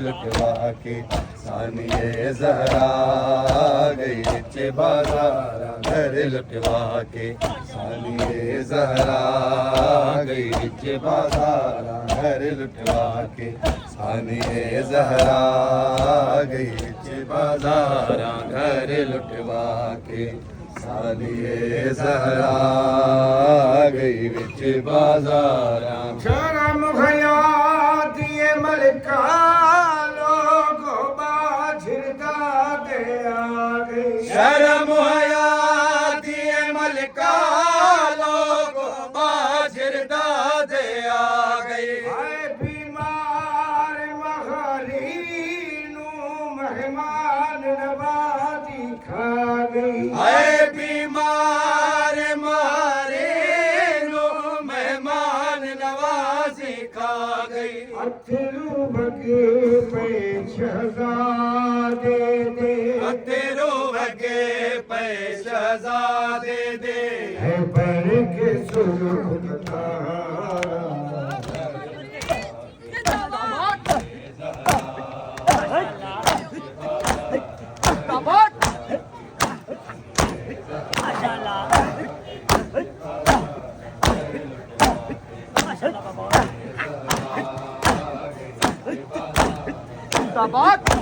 लुटवा के सानिए ज़हरा गई बिच बाज़ारा घर लुटवा के सानिए ज़हरा गई बिच बाज़ारा घर लुटवा के सानिए ज़हरा गई बिच बाज़ारा घर लुटवा के सानिए ज़हरा गई बिच बाज़ारा शर्म हयात ये मलका लोगो बाझिरदा दे आ गई शर्म हयात ये मलका लोगो बाझिरदा दे आ गई हाय बीमार महरीनू मेहमान नवाजी खा गई हाय बीमार मारे नो मेहमान नवाजी खा गई अथरू बगे पे शहजादे दे तेरो बगे पे शहजादे दे है पर के सुलूक तारा Tabak!